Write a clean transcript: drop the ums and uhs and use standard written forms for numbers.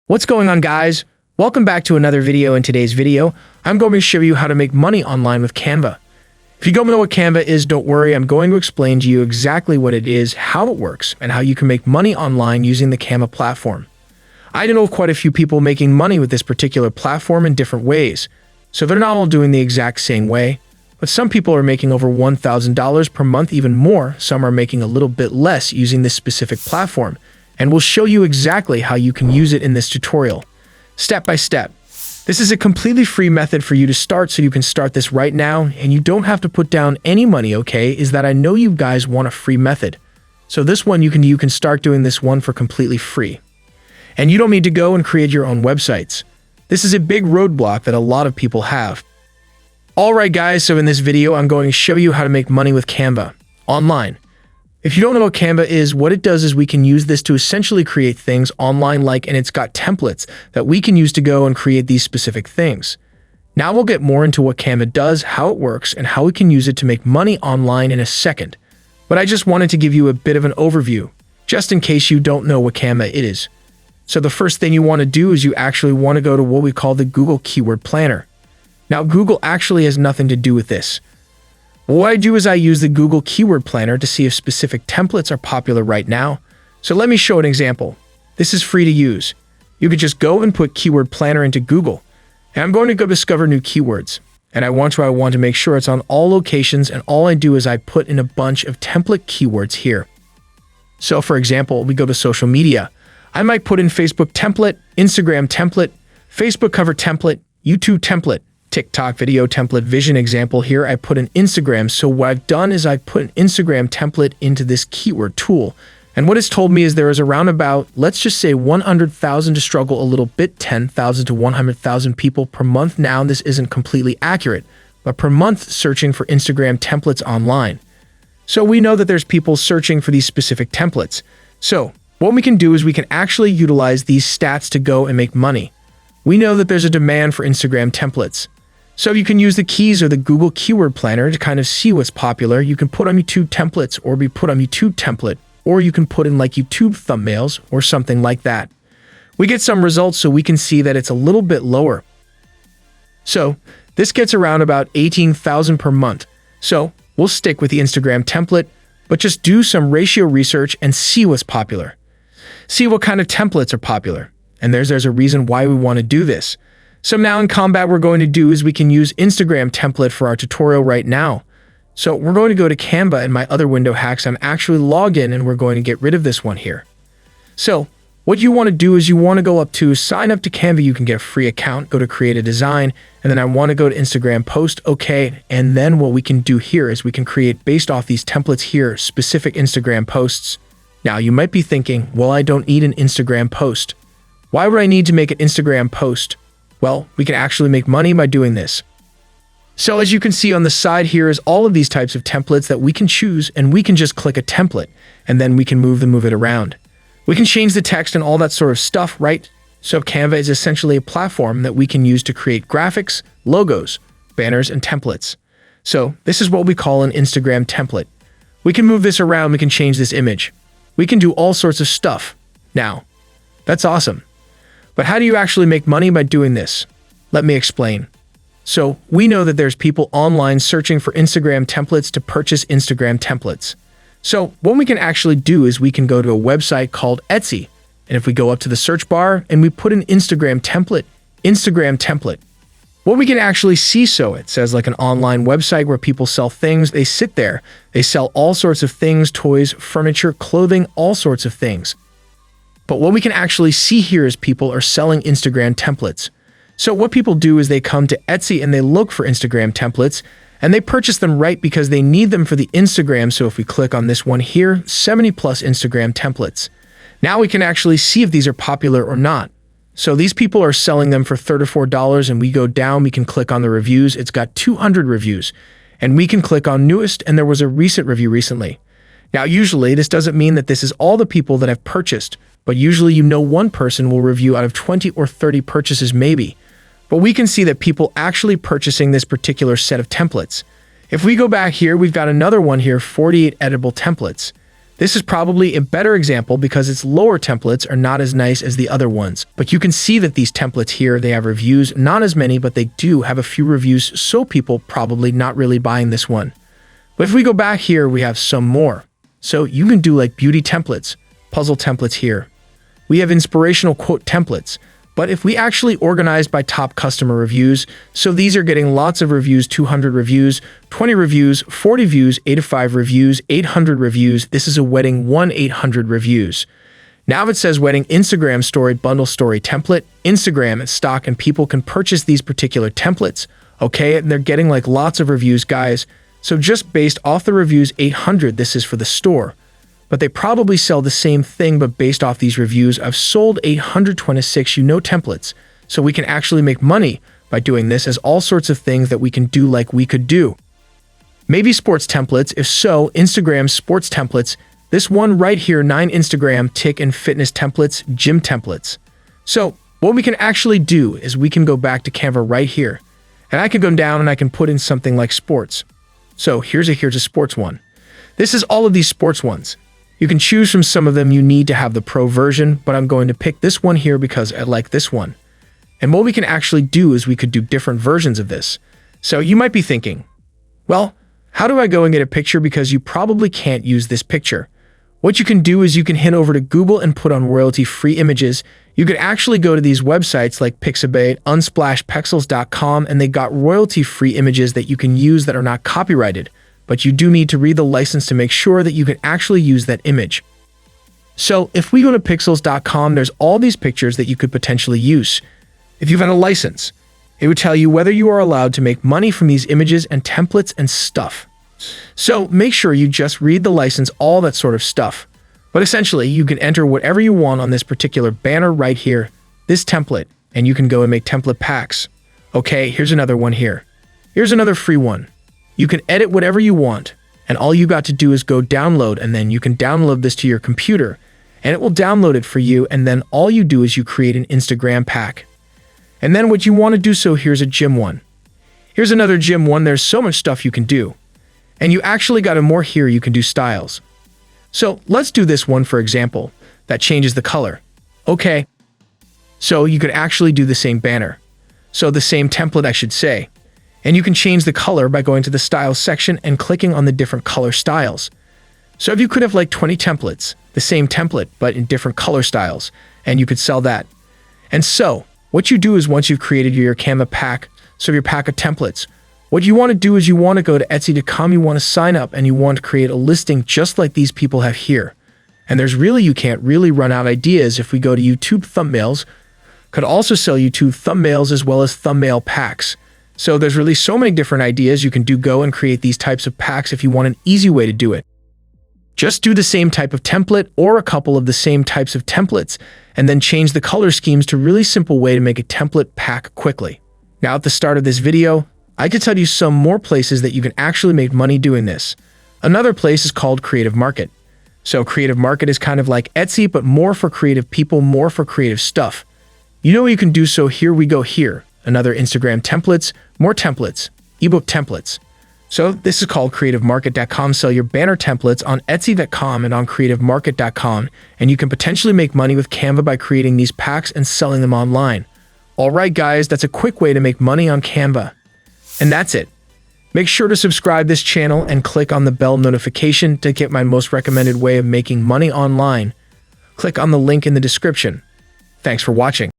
What's going on, guys? Welcome back to another video. In today's video, I'm going to show you how to make money online with Canva. If you don't know what Canva is, don't worry. I'm going to explain to you exactly what it is, how it works, and how you can make money online using the Canva platform. I know of quite a few people making money with this particular platform in different ways. So they're not all doing the exact same way, but some people are making over $1,000 per month, even more. Some are making a little bit less using this specific platform. And we'll show you exactly how you can use it in this tutorial, step by step. This is a completely free method for you to start, so you can start this right now, and you don't have to put down any money, okay? Is that I know you guys want a free method. So this one, you can start doing this one for completely free. And you don't need to go and create your own websites. This is a big roadblock that a lot of people have. Alright guys, so in this video, I'm going to show you how to make money with Canva online. If you don't know what Canva is, what it does is we can use this to essentially create things online and it's got templates that we can use to go and create these specific things. Now we'll get more into what Canva does, how it works, and how we can use it to make money online in a second. But I just wanted to give you a bit of an overview, just in case you don't know what Canva it is. So the first thing you want to do is you actually want to go to what we call the Google Keyword Planner. Now Google actually has nothing to do with this. What I do is I use the Google Keyword Planner to see if specific templates are popular right now. So let me show an example. This is free to use. You could just go and put Keyword Planner into Google. And I'm going to go discover new keywords. And I want to make sure it's on all locations, and all I do is I put in a bunch of template keywords here. So for example, we go to social media. I might put in Facebook template, Instagram template, Facebook cover template, YouTube template, TikTok video template. Vision example here, I put an Instagram. So what I've done is I put an Instagram template into this keyword tool. And what it's told me is there is around about, let's just say 100,000 to struggle a little bit, 10,000 to 100,000 people per month. Now, this isn't completely accurate, but per month searching for Instagram templates online. So we know that there's people searching for these specific templates. So what we can do is we can actually utilize these stats to go and make money. We know that there's a demand for Instagram templates. So you can use the keys or the Google Keyword Planner to kind of see what's popular. You can put on YouTube templates or be put on YouTube template, or you can put in like YouTube thumbnails or something like that. We get some results, so we can see that it's a little bit lower. So this gets around about 18,000 per month. So we'll stick with the Instagram template, but just do some ratio research and see what's popular. See what kind of templates are popular. And there's a reason why we want to do this. So now in combat, we're going to do is we can use Instagram template for our tutorial right now. So we're going to go to Canva in my other window hacks. I'm actually logged in, and we're going to get rid of this one here. So what you want to do is you want to go up to sign up to Canva. You can get a free account, go to create a design, and then I want to go to Instagram post. Okay. And then what we can do here is we can create based off these templates here, specific Instagram posts. Now you might be thinking, well, I don't need an Instagram post. Why would I need to make an Instagram post? Well, we can actually make money by doing this. So as you can see on the side here is all of these types of templates that we can choose, and we can just click a template, and then we can move it around. We can change the text and all that sort of stuff, right? So Canva is essentially a platform that we can use to create graphics, logos, banners, and templates. So this is what we call an Instagram template. We can move this around, we can change this image. We can do all sorts of stuff. Now, that's awesome. But how do you actually make money by doing this? Let me explain. So we know that there's people online searching for Instagram templates to purchase Instagram templates. So what we can actually do is we can go to a website called Etsy. And if we go up to the search bar and we put an Instagram template, what we can actually see, so it says like an online website where people sell things. They sit there, they sell all sorts of things, toys, furniture, clothing, all sorts of things. But what we can actually see here is people are selling Instagram templates. So what people do is they come to Etsy and they look for Instagram templates, and they purchase them right because they need them for the Instagram. So if we click on this one here, 70 plus Instagram templates. Now we can actually see if these are popular or not. So these people are selling them for $34, and we go down, we can click on the reviews. It's got 200 reviews, and we can click on newest, and there was a recent review recently. Now usually this doesn't mean that this is all the people that have purchased, but usually one person will review out of 20 or 30 purchases maybe. But we can see that people actually purchasing this particular set of templates. If we go back here, we've got another one here, 48 editable templates. This is probably a better example because its lower templates are not as nice as the other ones. But you can see that these templates here, they have reviews, not as many, but they do have a few reviews, so people probably not really buying this one. But if we go back here, we have some more. So you can do like beauty templates, puzzle templates here. We have inspirational quote templates. But if we actually organized by top customer reviews, so these are getting lots of reviews, 200 reviews, 20 reviews, 40 views, 85 reviews, 800 reviews. This is a wedding 1-800 reviews. Now if it says wedding Instagram story, bundle story template, Instagram is stock and people can purchase these particular templates. Okay, and they're getting like lots of reviews, guys. So just based off the reviews 800, this is for the store. But they probably sell the same thing, but based off these reviews, I've sold 826 templates. So we can actually make money by doing this as all sorts of things that we can do like we could do. Maybe sports templates, if so, Instagram sports templates. This one right here, 9 Instagram tick and fitness templates, gym templates. So what we can actually do is we can go back to Canva right here. And I can go down and I can put in something like sports. So here's a sports one. This is all of these sports ones. You can choose from some of them. You need to have the pro version, but I'm going to pick this one here because I like this one. And what we can actually do is we could do different versions of this. So you might be thinking, well, how do I go and get a picture? Because you probably can't use this picture. What you can do is you can head over to Google and put on royalty-free images. You could actually go to these websites like Pixabay, unsplashpexels.com, and they got royalty-free images that you can use that are not copyrighted. But you do need to read the license to make sure that you can actually use that image. So if we go to pixels.com, there's all these pictures that you could potentially use. If you've had a license, it would tell you whether you are allowed to make money from these images and templates and stuff. So make sure you just read the license, all that sort of stuff. But essentially, you can enter whatever you want on this particular banner right here, this template, and you can go and make template packs. Okay, here's another one here. Here's another free one. You can edit whatever you want, and all you got to do is go download, and then you can download this to your computer, and it will download it for you, and then all you do is you create an Instagram pack. And then what you want to do, so here's a gym one. Here's another gym one. There's so much stuff you can do. And you actually got a more here, you can do styles. So let's do this one, for example, that changes the color. Okay, so you could actually do the same banner. So the same template, I should say. And you can change the color by going to the styles section and clicking on the different color styles. So if you could have like 20 templates, the same template, but in different color styles, and you could sell that. And so what you do is once you've created your Canva pack, so your pack of templates, what you want to do is you want to go to Etsy.com, you want to sign up, and you want to create a listing just like these people have here. And you can't really run out ideas. If we go to YouTube thumbnails, could also sell YouTube thumbnails as well as thumbnail packs. So there's really so many different ideas you can go and create these types of packs if you want an easy way to do it. Just do the same type of template or a couple of the same types of templates and then change the color schemes to a really simple way to make a template pack quickly. Now at the start of this video, I could tell you some more places that you can actually make money doing this. Another place is called Creative Market. So Creative Market is kind of like Etsy, but more for creative people, more for creative stuff. You know what you can do, so here we go here. Another Instagram templates, more templates, ebook templates. So this is called creativemarket.com. Sell your banner templates on etsy.com and on creativemarket.com, and you can potentially make money with Canva by creating these packs and selling them online. All right, guys, that's a quick way to make money on Canva. And that's it. Make sure to subscribe this channel and click on the bell notification to get my most recommended way of making money online. Click on the link in the description. Thanks for watching.